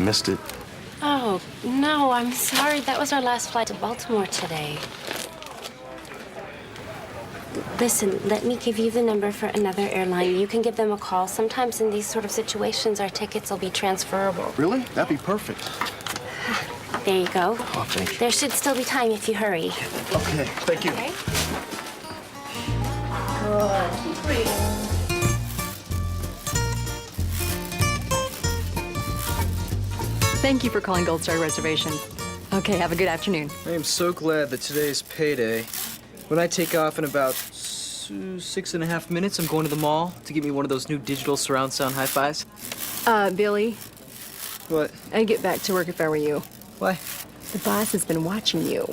Missed it. Oh, no, I'm sorry. That was our last flight to Baltimore today. Listen, let me give you the number for another airline. You can give them a call. Sometimes in these sort of situations, our tickets will be transferable. Really? That'd be perfect. There you go. Oh, thank you. There should still be time if you hurry. Okay, thank you. Okay? Thank you for calling Gold Star Reservations. Okay, have a good afternoon. I am so glad that today is payday. When I take off in about 6.5 minutes, I'm going to the mall to get me one of those new digital surround sound hi-fis. Billy, What? I'd get back to work if I were you. Why? The boss has been watching you.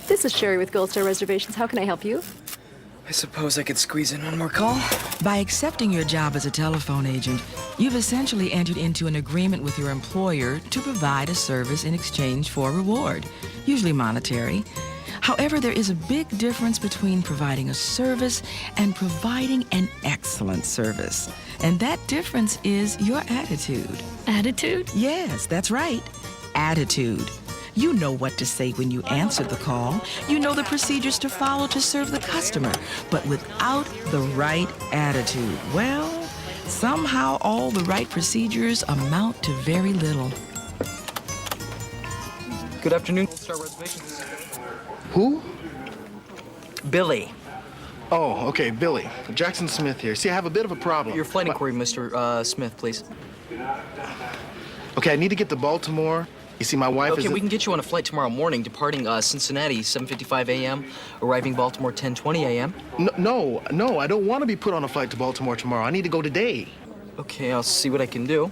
This is Sherry with Gold Star Reservations. How can I help you? I suppose I could squeeze in one more call. By accepting your job as a telephone agent, you've essentially entered into an agreement with your employer to provide a service in exchange for a reward, usually monetary. However, there is a big difference between providing a service and providing an excellent service. And that difference is your attitude. Attitude? Yes, that's right. Attitude. You know what to say when you answer the call. You know the procedures to follow to serve the customer. But without the right attitude, well, somehow all the right procedures amount to very little. Good afternoon, Gold Star Reservations. Who? Billy. Oh, okay, Billy. Jackson Smith here. See, I have a bit of a problem. Your flight inquiry, Mr. Smith, please. Okay, I need to get to Baltimore. You see, my wife is... Okay, we can get you on a flight tomorrow morning, departing Cincinnati, 7:55 a.m., arriving Baltimore, 10:20 a.m. No, I don't want to be put on a flight to Baltimore tomorrow. I need to go today. Okay, I'll see what I can do.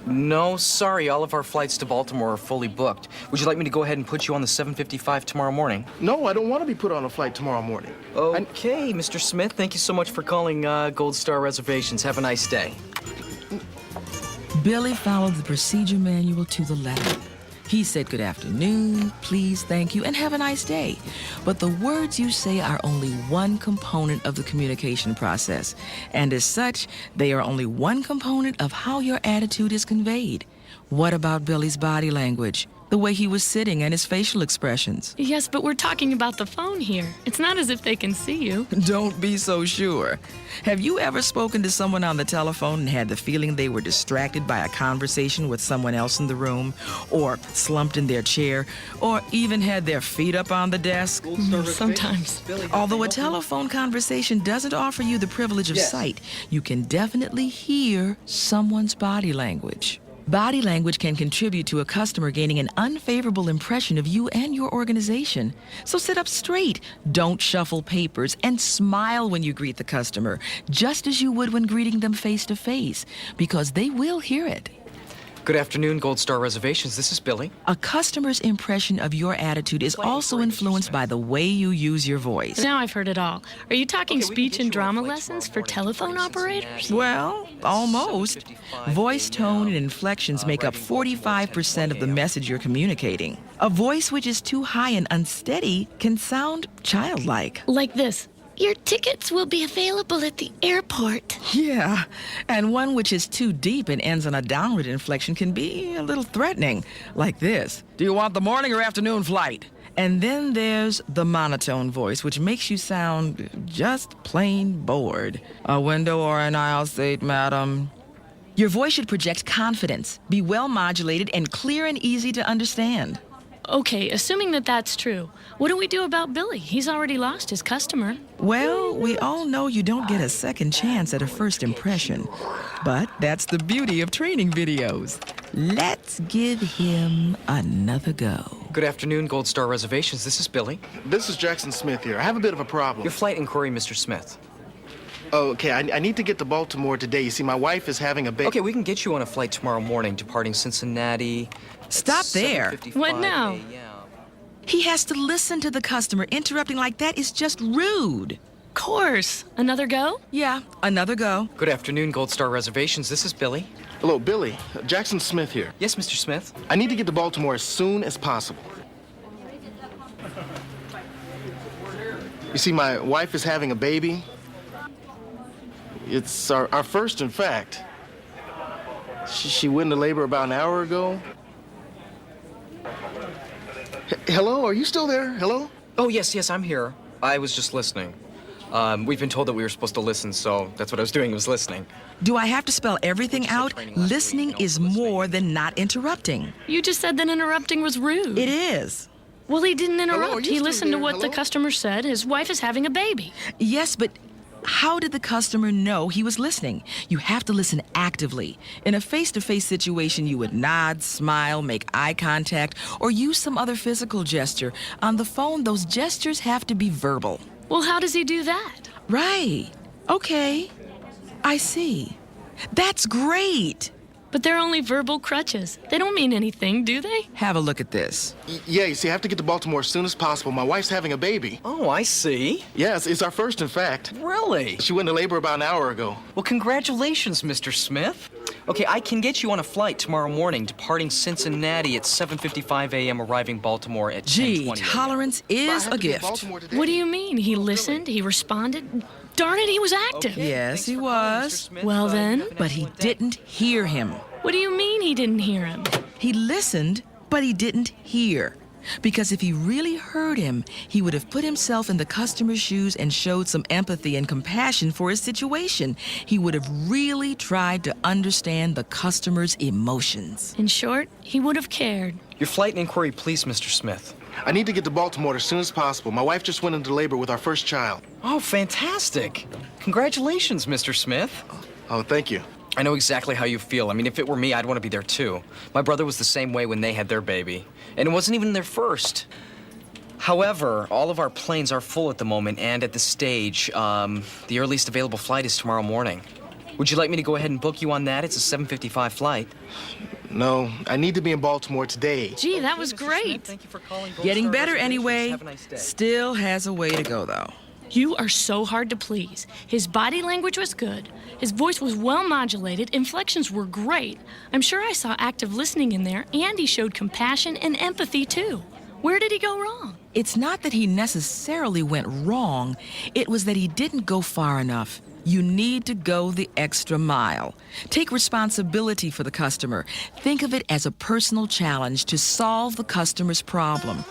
No, sorry, all of our flights to Baltimore are fully booked. Would you like me to go ahead and put you on the 7:55 tomorrow morning? No, I don't want to be put on a flight tomorrow morning. Okay, Mr. Smith, thank you so much for calling Gold Star Reservations. Have a nice day. Billy followed the procedure manual to the letter. He said good afternoon, please, thank you, and have a nice day. But the words you say are only one component of the communication process. And as such, they are only one component of how your attitude is conveyed. What about Billy's body language? The way he was sitting and his facial expressions? Yes, but we're talking about the phone here. It's not as if they can see you. Don't be so sure. Have you ever spoken to someone on the telephone and had the feeling they were distracted by a conversation with someone else in the room, or slumped in their chair, or even had their feet up on the desk? Sometimes. Although a telephone conversation doesn't offer you the privilege of sight, you can definitely hear someone's body language. Body language can contribute to a customer gaining an unfavorable impression of you and your organization. So sit up straight, don't shuffle papers, and smile when you greet the customer, just as you would when greeting them face to face, because they will hear it. Good afternoon, Gold Star Reservations. This is Billy. A customer's impression of your attitude is also influenced by the way you use your voice. Now I've heard it all. Are you talking Okay, we can speech get and you on a drama flight lessons tomorrow for morning, telephone departing operators? Cincinnati. Well, almost. 7:55 Voice tone and a.m., inflections make up arriving Baltimore 45% of the 10:20 message you're communicating. A voice which is too high and unsteady can sound childlike. Like this. Your tickets will be available at the airport. Yeah, and one which is too deep and ends on a downward inflection can be a little threatening, like this. Do you want the morning or afternoon flight? And then there's the monotone voice, which makes you sound just plain bored. A window or an aisle seat, madam? Your voice should project confidence, be well modulated, and clear and easy to understand. Okay, assuming that that's true, what do we do about Billy? He's already lost his customer. Well, we all know you don't get a second chance at a first impression. But that's the beauty of training videos. Let's give him another go. Good afternoon, Gold Star Reservations. This is Billy. This is Jackson Smith here. I have a bit of a problem. Your flight inquiry, Mr. Smith. Oh, okay, I need to get to Baltimore today. You see, my wife is having a baby. Okay, we can get you on a flight tomorrow morning, departing Cincinnati. Stop there. 7:55 What now? a.m. He has to listen to the customer. Interrupting like that is just rude. Course. Another go? Yeah, another go. Good afternoon, Gold Star Reservations. This is Billy. Hello, Billy. Jackson Smith here. Yes, Mr. Smith. I need to get to Baltimore as soon as possible. You see, my wife is having a baby. It's our first, in fact. She went into labor about an hour ago. Hello? Are you still there? Hello? Oh, yes, I'm here. I was just listening. We've been told that we were supposed to listen, so that's what I was doing, was listening. Do I have to spell everything out? Listening is more than not interrupting. You just said that interrupting was rude. It is. Well, he didn't Hello, are interrupt. you He still listened to there? what the Hello? customer said. His wife is having a baby. Yes, but how did the customer know he was listening? You have to listen actively. In a face-to-face situation, you would nod, smile, make eye contact, or use some other physical gesture. On the phone, those gestures have to be verbal. Well, how does he do that? Right. Okay. I see. That's great. But they're only verbal crutches. They don't mean anything, do they? Have a look at this. Yeah, you see, I have to get to Baltimore as soon as possible. My wife's having a baby. Oh, I see. Yes, it's our first, in fact. Really? She went into labor about an hour ago. Well, congratulations, Mr. Smith. Okay, I can get you on a flight tomorrow morning, departing Cincinnati at 7:55 a.m., arriving Baltimore at 10:20 Gee, a.m. tolerance But I is have a to be in gift. Baltimore today. What do you mean? He listened, he responded. Darn it, he was active. Okay, Yes, thanks he for calling, was. Mr. Smith. Well, You then, have an But he excellent day. didn't hear him. What do you mean he didn't hear him? He listened, but he didn't hear. Because if he really heard him, he would have put himself in the customer's shoes and showed some empathy and compassion for his situation. He would have really tried to understand the customer's emotions. In short, he would have cared. Your flight and inquiry, please, Mr. Smith. I need to get to Baltimore as soon as possible. My wife just went into labor with our first child. Oh, fantastic. Congratulations, Mr. Smith. Oh, thank you. I know exactly how you feel. I mean, if it were me, I'd want to be there too. My brother was the same way when they had their baby. And it wasn't even their first. However, all of our planes are full at the moment, and at this stage, the earliest available flight is tomorrow morning. Would you like me to go ahead and book you on that? It's a 7:55 flight. No, I need to be in Baltimore today. Gee, that was Mr. Smith, great. thank you for calling Gold Getting Star better Reservations. anyway. Have a nice day. Still has a way to go, though. You are so hard to please. His body language was good. His voice was well modulated. Inflections were great. I'm sure I saw active listening in there, and he showed compassion and empathy, too. Where did he go wrong? It's not that he necessarily went wrong, it was that he didn't go far enough. You need to go the extra mile. Take responsibility for the customer. Think of it as a personal challenge to solve the customer's problem.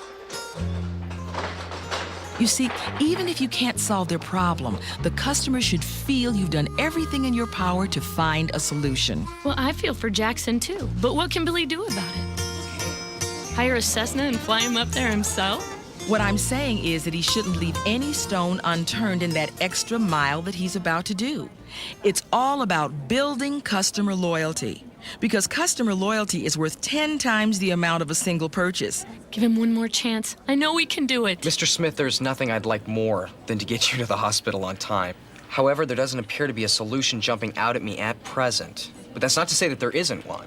You see, even if you can't solve their problem, the customer should feel you've done everything in your power to find a solution. Well, I feel for Jackson, too. But what can Billy do about it? Hire a Cessna and fly him up there himself? What I'm saying is that he shouldn't leave any stone unturned in that extra mile that he's about to do. It's all about building customer loyalty. Because customer loyalty is worth 10 times the amount of a single purchase. Give him one more chance. I know we can do it. Mr. Smith, there's nothing I'd like more than to get you to the hospital on time. However, there doesn't appear to be a solution jumping out at me at present. But that's not to say that there isn't one.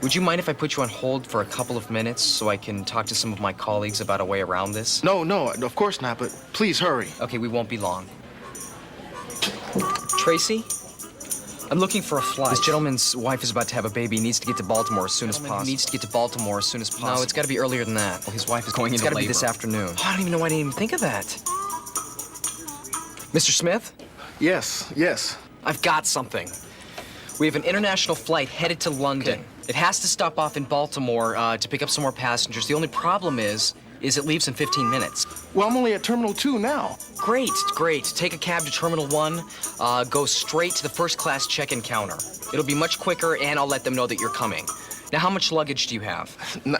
Would you mind if I put you on hold for a couple of minutes so I can talk to some of my colleagues about a way around this? No, of course not, but please hurry. Okay, we won't be long. Tracy? I'm looking for a flight. This gentleman's wife is about to have a baby. He needs to get to Baltimore as soon as possible. He needs to get to Baltimore as soon as possible. No, it's got to be earlier than that. Well, his wife is going into labor. It's got to be this afternoon. Oh, I don't even know why I didn't even think of that. Mr. Smith? Yes. I've got something. We have an international flight headed to London. Okay. It has to stop off in Baltimore to pick up some more passengers. The only problem is it leaves in 15 minutes. Well, I'm only at Terminal 2 now. Great. Take a cab to Terminal 1, go straight to the first-class check-in counter. It'll be much quicker, and I'll let them know that you're coming. Now, how much luggage do you have?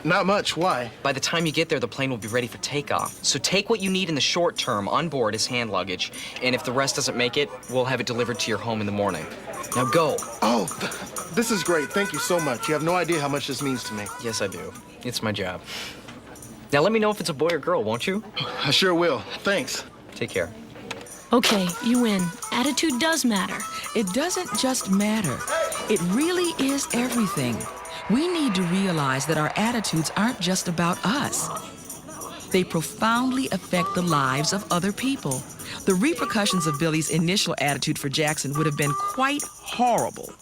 Not much. Why? By the time you get there, the plane will be ready for takeoff. So take what you need in the short term on board as hand luggage, and if the rest doesn't make it, we'll have it delivered to your home in the morning. Now go. Oh, this is great. Thank you so much. You have no idea how much this means to me. Yes, I do. It's my job. Now let me know if it's a boy or girl, won't you? I sure will. Thanks. Take care. Okay, you win. Attitude does matter. It doesn't just matter. It really is everything. We need to realize that our attitudes aren't just about us. They profoundly affect the lives of other people. The repercussions of Billy's initial attitude for Jackson would have been quite horrible.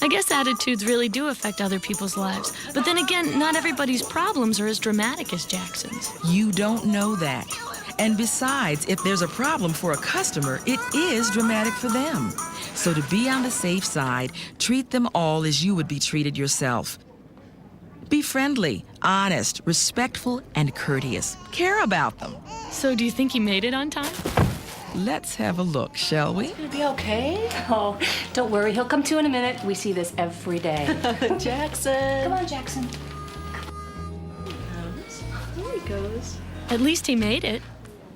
I guess attitudes really do affect other people's lives. But then again, not everybody's problems are as dramatic as Jackson's. You don't know that. And besides, if there's a problem for a customer, it is dramatic for them. So to be on the safe side, treat them all as you would be treated yourself. Be friendly, honest, respectful, and courteous. Care about them. So, do you think he made it on time? Let's have a look, shall we? Gonna be okay? Oh, don't worry. He'll come to in a minute. We see this every day. Jackson. Come on, Jackson. There he goes. At least he made it.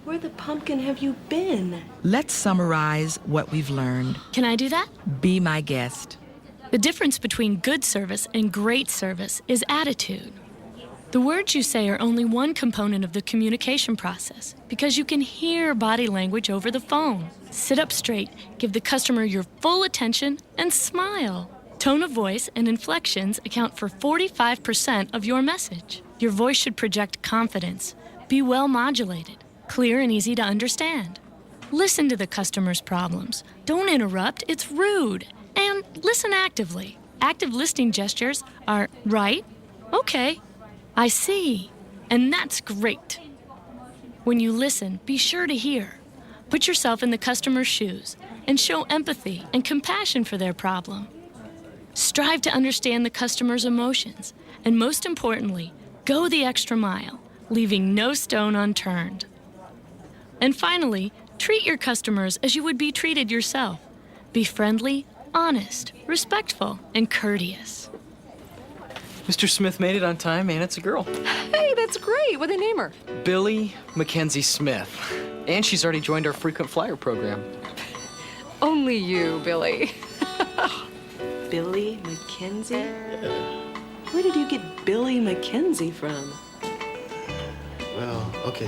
Where the pumpkin have you been? Let's summarize what we've learned. Can I do that? Be my guest. The difference between good service and great service is attitude. The words you say are only one component of the communication process because you can hear body language over the phone. Sit up straight, give the customer your full attention, and smile. Tone of voice and inflections account for 45% of your message. Your voice should project confidence, be well modulated, clear and easy to understand. Listen to the customer's problems. Don't interrupt, it's rude. And listen actively. Active listening gestures are right, okay, I see, and that's great. When you listen, be sure to hear. Put yourself in the customer's shoes and show empathy and compassion for their problem. Strive to understand the customer's emotions, and most importantly, go the extra mile, leaving no stone unturned. And finally, treat your customers as you would be treated yourself. Be friendly, honest, respectful, and courteous. Mr. Smith made it on time, and it's a girl. Hey, that's great. What do they name her? Billy Mackenzie Smith. And she's already joined our frequent flyer program. Only you, Billy. Billy Mackenzie? Where did you get Billy Mackenzie from? Well, okay,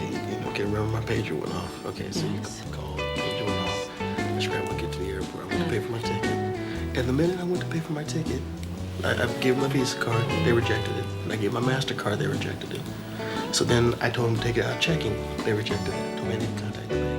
okay, remember my pager went off. Okay, so you called, pager went off. I scrambled to get to the airport. I went to pay for my ticket. And the minute I went to pay for my ticket, I gave them my Visa card, they rejected it. And I gave my MasterCard, they rejected it. So then I told them to take it out checking, they rejected it. Told me I didn't contact the bank.